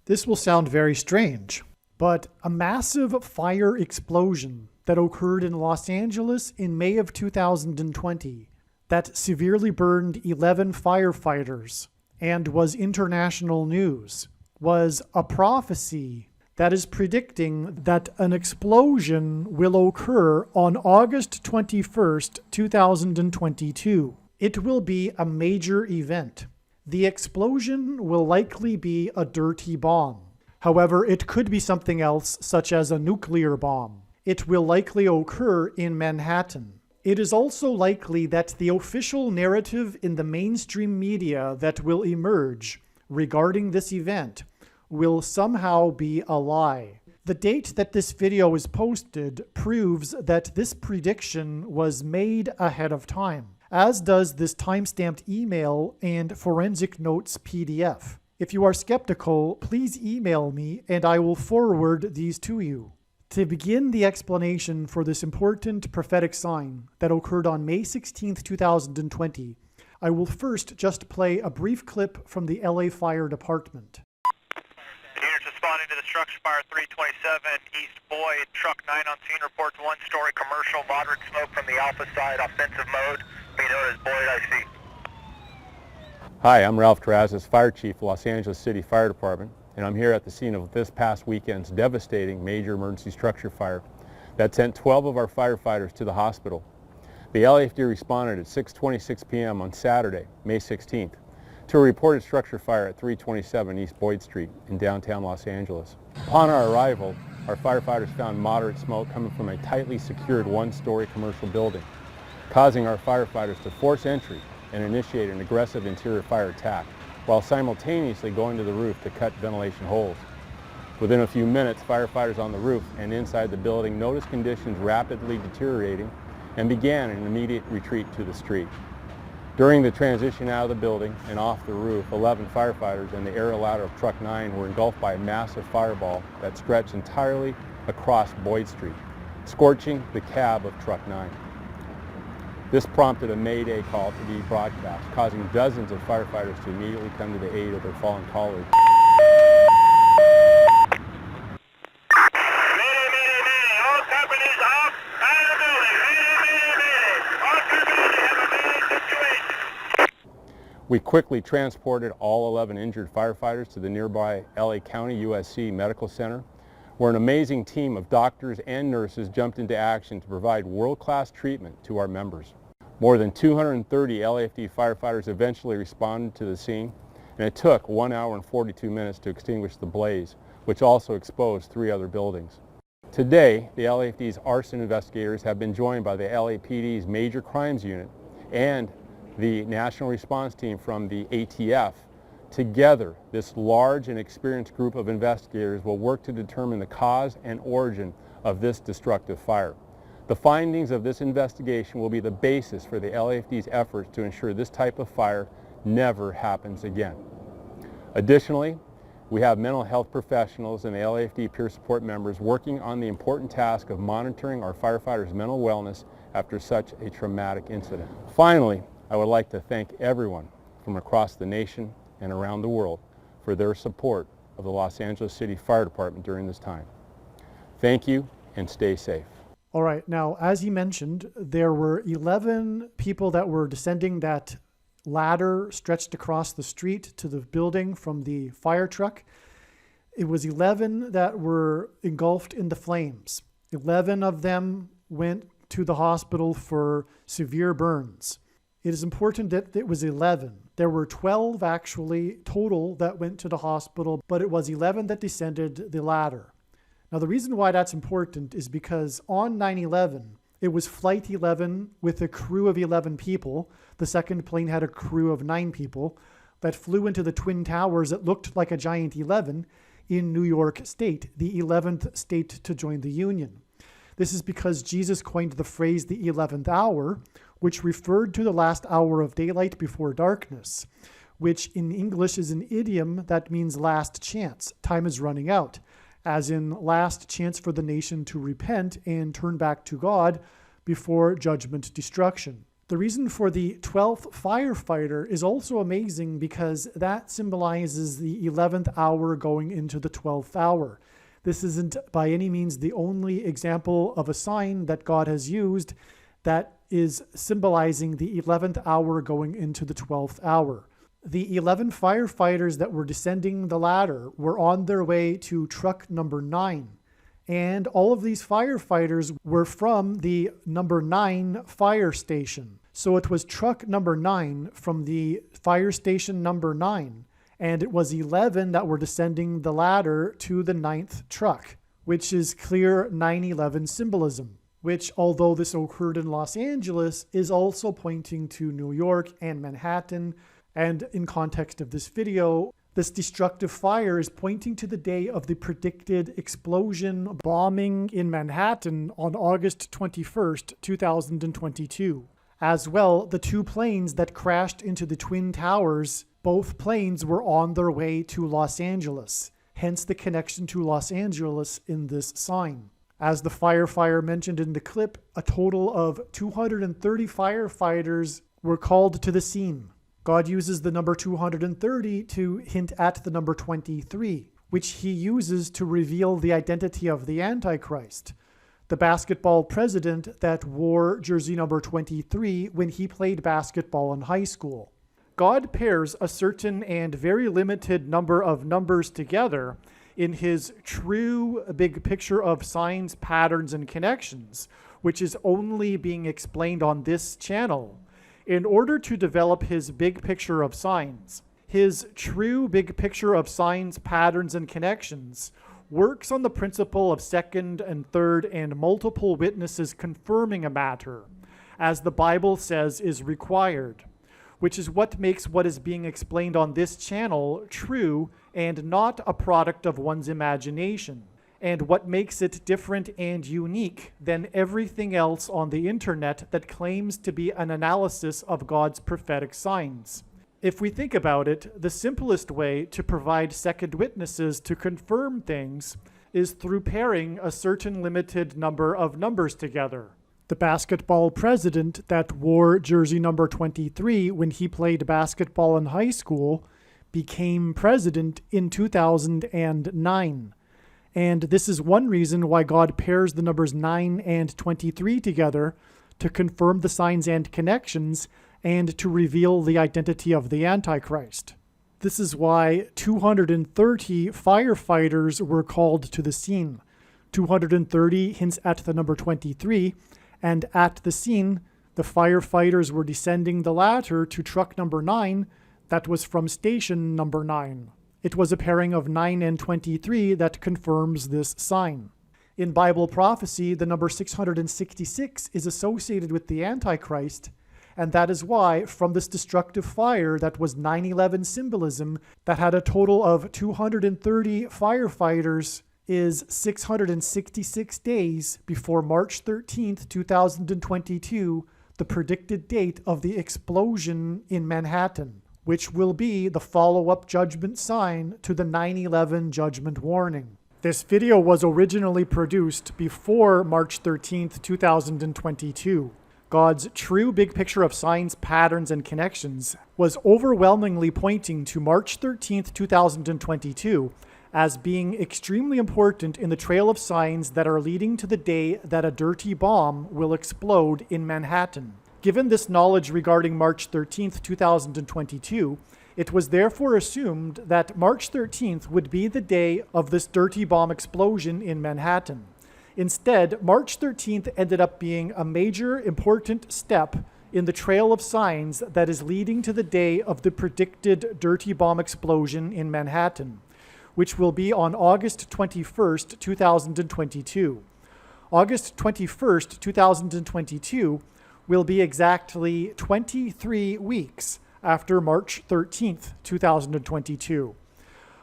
This will sound very strange, but a massive fire explosion that occurred in Los Angeles in May of 2020 that severely burned 11 firefighters and was international news was a prophecy that is predicting that an explosion will occur on August 21st, 2022. It will be a major event. The explosion will likely be a dirty bomb. However, it could be something else, such as a nuclear bomb. It will likely occur in Manhattan. It is also likely that the official narrative in the mainstream media that will emerge regarding this event will somehow be a lie. The date that this video is posted proves that this prediction was made ahead of time, as does this timestamped email and forensic notes PDF. If you are skeptical, please email me and I will forward these to you. To begin the explanation for this important prophetic sign that occurred on May 16, 2020, I will first just play a brief clip from the LA Fire Department. Units responding to the structure fire 327 East Boyd, truck 9 on scene reports one-story commercial, moderate smoke from the alpha side, offensive mode, being known as Boyd IC. Hi, I'm Ralph Terrazas, Fire Chief, Los Angeles City Fire Department, and I'm here at the scene of this past weekend's devastating major emergency structure fire that sent 12 of our firefighters to the hospital. The LAFD responded at 6:26 p.m. on Saturday, May 16th, to a reported structure fire at 327 East Boyd Street in downtown Los Angeles. Upon our arrival, our firefighters found moderate smoke coming from a tightly secured one-story commercial building, causing our firefighters to force entry and initiate an aggressive interior fire attack, while simultaneously going to the roof to cut ventilation holes. Within a few minutes, firefighters on the roof and inside the building noticed conditions rapidly deteriorating and began an immediate retreat to the street. During the transition out of the building and off the roof, 11 firefighters and the aerial ladder of Truck 9 were engulfed by a massive fireball that stretched entirely across Boyd Street, scorching the cab of Truck 9. This prompted a Mayday call to be broadcast, causing dozens of firefighters to immediately come to the aid of their fallen colleagues. We quickly transported all 11 injured firefighters to the nearby LA County USC Medical Center, where an amazing team of doctors and nurses jumped into action to provide world-class treatment to our members. More than 230 LAFD firefighters eventually responded to the scene, and it took 1 hour and 42 minutes to extinguish the blaze, which also exposed 3 other buildings. Today, the LAFD's arson investigators have been joined by the LAPD's Major Crimes Unit and the National Response Team from the ATF. Together, this large and experienced group of investigators will work to determine the cause and origin of this destructive fire. The findings of this investigation will be the basis for the LAFD's efforts to ensure this type of fire never happens again. Additionally, we have mental health professionals and the LAFD peer support members working on the important task of monitoring our firefighters' mental wellness after such a traumatic incident. Finally, I would like to thank everyone from across the nation and around the world for their support of the Los Angeles City Fire Department during this time. Thank you and stay safe. All right, now, as he mentioned, there were 11 people that were descending that ladder stretched across the street to the building from the fire truck. It was 11 that were engulfed in the flames. 11 of them went to the hospital for severe burns. It is important that it was 11. There were 12 actually total that went to the hospital, but it was 11 that descended the ladder. Now, the reason why that's important is because on 9/11, it was Flight 11 with a crew of 11 people. The second plane had a crew of 9 people that flew into the Twin Towers that looked like a giant 11 in New York State, the 11th state to join the Union. This is because Jesus coined the phrase the 11th hour, which referred to the last hour of daylight before darkness, which in English is an idiom that means last chance. Time is running out, as in last chance for the nation to repent and turn back to God before judgment destruction. The reason for the 12th firefighter is also amazing because that symbolizes the 11th hour going into the 12th hour. This isn't by any means the only example of a sign that God has used that is symbolizing the 11th hour going into the 12th hour. The 11 firefighters that were descending the ladder were on their way to truck number 9. And all of these firefighters were from the number 9 fire station. So it was truck number 9 from the fire station number 9. And it was 11 that were descending the ladder to the 9th truck, which is clear 9/11 symbolism, which, although this occurred in Los Angeles, is also pointing to New York and Manhattan. And in context of this video, this destructive fire is pointing to the day of the predicted explosion bombing in Manhattan on August 21st, 2022. As well, the 2 planes that crashed into the Twin Towers, both planes were on their way to Los Angeles, hence the connection to Los Angeles in this sign. As the firefighter mentioned in the clip, a total of 230 firefighters were called to the scene. God uses the number 230 to hint at the number 23, which he uses to reveal the identity of the Antichrist, the basketball president that wore jersey number 23 when he played basketball in high school. God pairs a certain and very limited number of numbers together in his true big picture of signs, patterns, and connections, which is only being explained on this channel, in order to develop his big picture of signs. His true big picture of signs, patterns, and connections works on the principle of second and third and multiple witnesses confirming a matter, as the Bible says is required, which is what makes what is being explained on this channel true and not a product of one's imagination, and what makes it different and unique than everything else on the internet that claims to be an analysis of God's prophetic signs. If we think about it, the simplest way to provide second witnesses to confirm things is through pairing a certain limited number of numbers together. The basketball president that wore jersey number 23 when he played basketball in high school became president in 2009. And this is one reason why God pairs the numbers 9 and 23 together to confirm the signs and connections and to reveal the identity of the Antichrist. This is why 230 firefighters were called to the scene. 230 hints at the number 23, and at the scene, the firefighters were descending the ladder to truck number 9 that was from station number 9. It was a pairing of 9 and 23 that confirms this sign. In Bible prophecy, the number 666 is associated with the Antichrist, and that is why, from this destructive fire that was 9/11 symbolism that had a total of 230 firefighters, is 666 days before March 13th, 2022, the predicted date of the explosion in Manhattan, which will be the follow-up judgment sign to the 9/11 judgment warning. This video was originally produced before March 13th, 2022. God's true big picture of signs, patterns, and connections was overwhelmingly pointing to March 13th, 2022 as being extremely important in the trail of signs that are leading to the day that a dirty bomb will explode in Manhattan. Given this knowledge regarding March 13th, 2022, it was therefore assumed that March 13th would be the day of this dirty bomb explosion in Manhattan. Instead, March 13th ended up being a major important step in the trail of signs that is leading to the day of the predicted dirty bomb explosion in Manhattan, which will be on August 21st, 2022. August 21st, 2022 will be exactly 23 weeks after March 13th, 2022.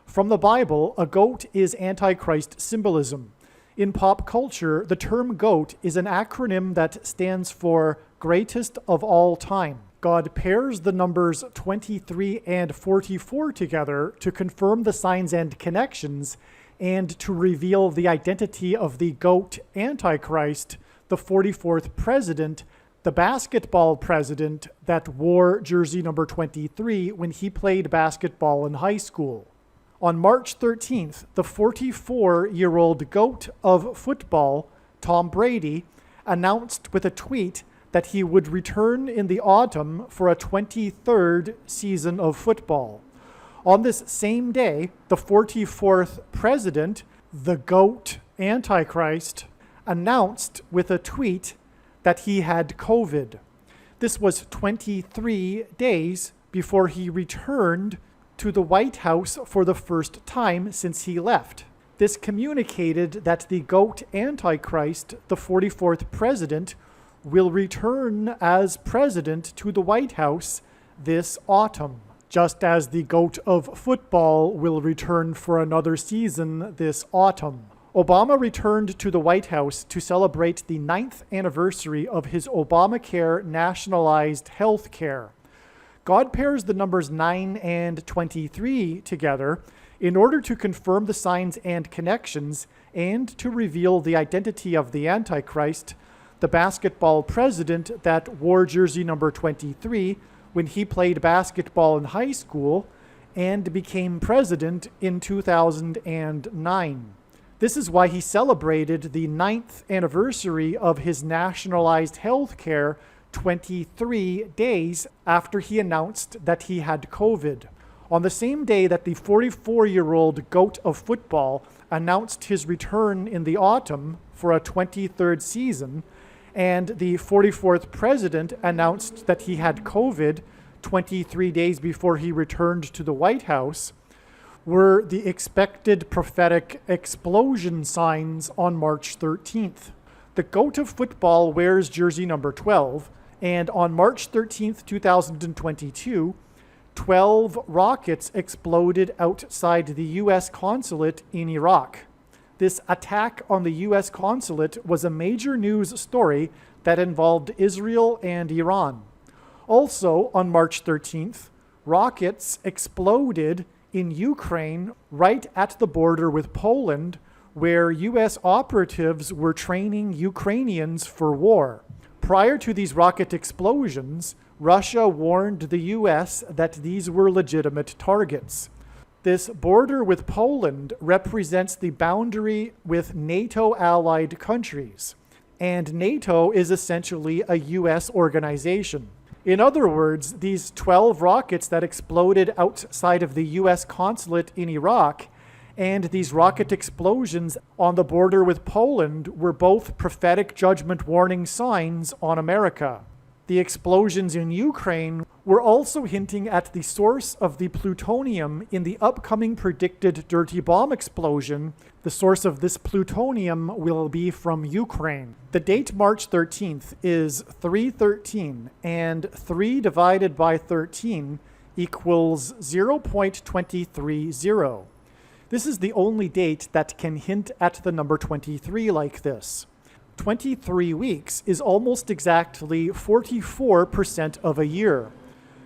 From the Bible, a goat is Antichrist symbolism. In pop culture, the term GOAT is an acronym that stands for Greatest of All Time. God pairs the numbers 23 and 44 together to confirm the signs and connections and to reveal the identity of the GOAT Antichrist, the 44th president the basketball president that wore jersey number 23 when he played basketball in high school. On March 13th, the 44-year-old GOAT of football, Tom Brady, announced with a tweet that he would return in the autumn for a 23rd season of football. On this same day, the 44th president, the GOAT Antichrist, announced with a tweet that he had COVID. This was 23 days before he returned to the White House for the first time since he left. This communicated that the GOAT Antichrist, the 44th president, will return as president to the White House this autumn, just as the GOAT of football will return for another season this autumn. Obama returned to the White House to celebrate the 9th anniversary of his Obamacare nationalized health care. God pairs the numbers 9 and 23 together in order to confirm the signs and connections and to reveal the identity of the Antichrist, the basketball president that wore jersey number 23 when he played basketball in high school and became president in 2009. This is why he celebrated the 9th anniversary of his nationalized health care 23 days after he announced that he had COVID. On the same day that the 44-year-old GOAT of football announced his return in the autumn for a 23rd season, and the 44th president announced that he had COVID 23 days before he returned to the White House, were the expected prophetic explosion signs on March 13th. The GOAT of football wears jersey number 12, and on March 13th, 2022, 12 rockets exploded outside the U.S. consulate in Iraq. This attack on the U.S. consulate was a major news story that involved Israel and Iran. Also, on March 13th, rockets exploded in Ukraine right at the border with Poland, where U.S. operatives were training Ukrainians for war. Prior to these rocket explosions, Russia warned the U.S. that these were legitimate targets. This border with Poland represents the boundary with NATO-allied countries, and NATO is essentially a U.S. organization. In other words, these 12 rockets that exploded outside of the U.S. consulate in Iraq and these rocket explosions on the border with Poland were both prophetic judgment warning signs on America. The explosions in Ukraine were also hinting at the source of the plutonium in the upcoming predicted dirty bomb explosion. The source of this plutonium will be from Ukraine. The date March 13th is 313, and 3 divided by 13 equals 0.230. This is the only date that can hint at the number 23 like this. 23 weeks is almost exactly 44% of a year.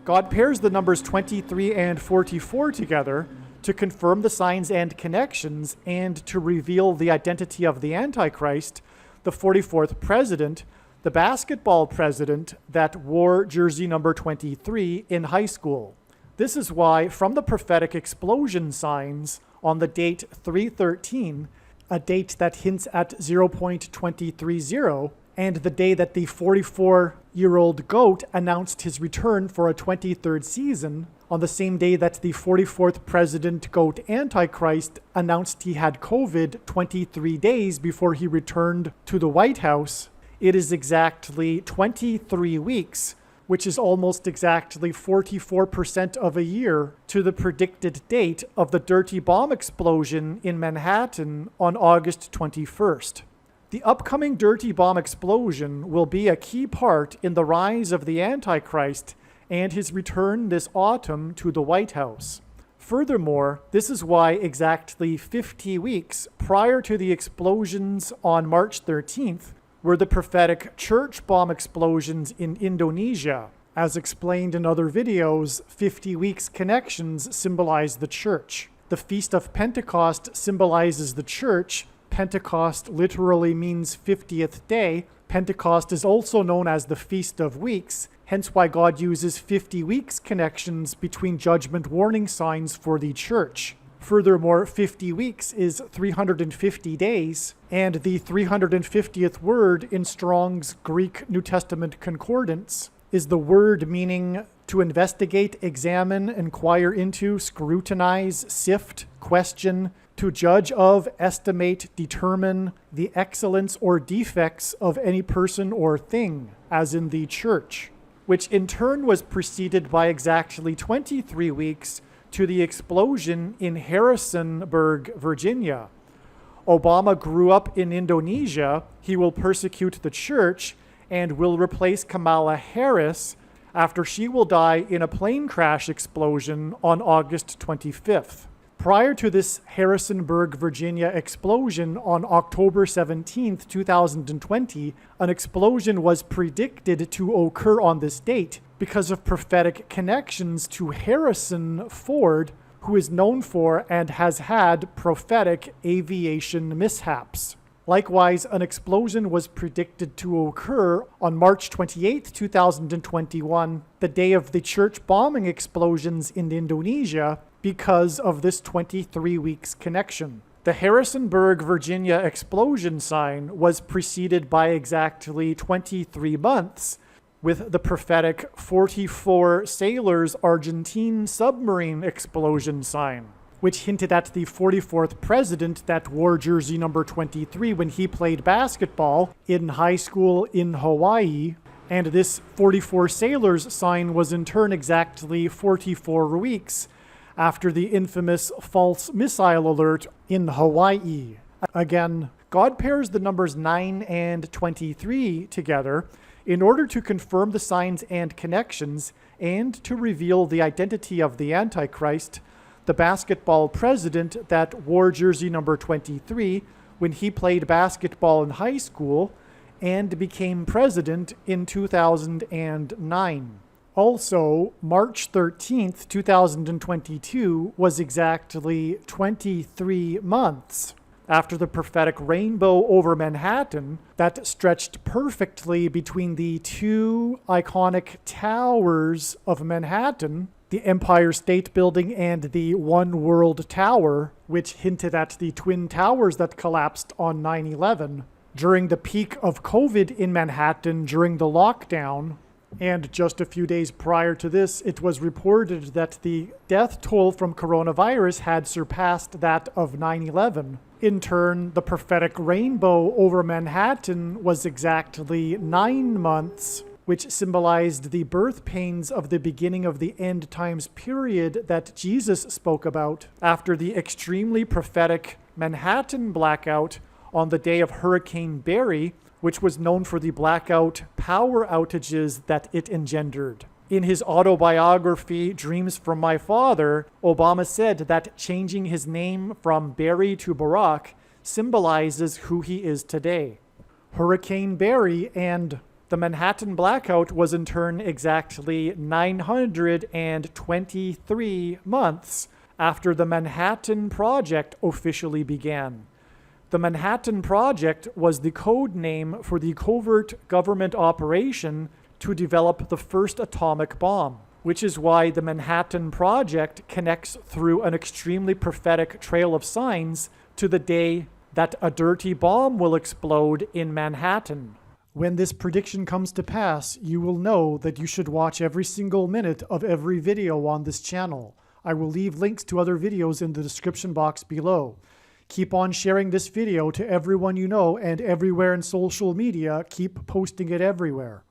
God pairs the numbers 23 and 44 together to confirm the signs and connections and to reveal the identity of the Antichrist, the 44th president, the basketball president that wore jersey number 23 in high school. This is why, from the prophetic explosion signs on the date 313, a date that hints at 0.230, and the day that the 44-year-old GOAT announced his return for a 23rd season, on the same day that the 44th president GOAT Antichrist announced he had COVID 23 days before he returned to the White House, it is exactly 23 weeks, which is almost exactly 44% of a year to the predicted date of the dirty bomb explosion in Manhattan on August 21st. The upcoming dirty bomb explosion will be a key part in the rise of the Antichrist and his return this autumn to the White House. Furthermore, this is why exactly 50 weeks prior to the explosions on March 13th, were the prophetic church bomb explosions in Indonesia. As explained in other videos, 50 weeks connections symbolize the church. The Feast of Pentecost symbolizes the church. Pentecost literally means 50th day. Pentecost is also known as the Feast of Weeks, hence why God uses 50 weeks connections between judgment warning signs for the church. Furthermore, 50 weeks is 350 days, and the 350th word in Strong's Greek New Testament Concordance is the word meaning to investigate, examine, inquire into, scrutinize, sift, question, to judge of, estimate, determine the excellence or defects of any person or thing, as in the church, which in turn was preceded by exactly 23 weeks to the explosion in Harrisonburg, Virginia. Obama grew up in Indonesia. He will persecute the church and will replace Kamala Harris after she will die in a plane crash explosion on August 25th. Prior to this Harrisonburg, Virginia explosion on October 17, 2020, an explosion was predicted to occur on this date because of prophetic connections to Harrison Ford, who is known for and has had prophetic aviation mishaps. Likewise, an explosion was predicted to occur on March 28, 2021, the day of the church bombing explosions in Indonesia, because of this 23 weeks connection. The Harrisonburg, Virginia explosion sign was preceded by exactly 23 months with the prophetic 44 sailors Argentine submarine explosion sign, which hinted at the 44th president that wore jersey number 23 when he played basketball in high school in Hawaii. And this 44 sailors sign was in turn exactly 44 weeks after the infamous false missile alert in Hawaii. Again, God pairs the numbers 9 and 23 together in order to confirm the signs and connections and to reveal the identity of the Antichrist, the basketball president that wore jersey number 23 when he played basketball in high school and became president in 2009. Also, March 13th, 2022 was exactly 23 months after the prophetic rainbow over Manhattan that stretched perfectly between the two iconic towers of Manhattan, the Empire State Building and the One World Tower, which hinted at the Twin Towers that collapsed on 9/11. During the peak of COVID in Manhattan during the lockdown, and just a few days prior to this, it was reported that the death toll from coronavirus had surpassed that of 9/11. In turn, the prophetic rainbow over Manhattan was exactly 9 months, which symbolized the birth pains of the beginning of the end times period that Jesus spoke about after the extremely prophetic Manhattan blackout on the day of Hurricane Barry, which was known for the blackout power outages that it engendered. In his autobiography, Dreams from My Father, Obama said that changing his name from Barry to Barack symbolizes who he is today. Hurricane Barry and the Manhattan blackout was in turn exactly 923 months after the Manhattan Project officially began. The Manhattan Project was the code name for the covert government operation to develop the first atomic bomb, which is why the Manhattan Project connects through an extremely prophetic trail of signs to the day that a dirty bomb will explode in Manhattan. When this prediction comes to pass, you will know that you should watch every single minute of every video on this channel. I will leave links to other videos in the description box below. Keep on sharing this video to everyone you know, and everywhere in social media, keep posting it everywhere.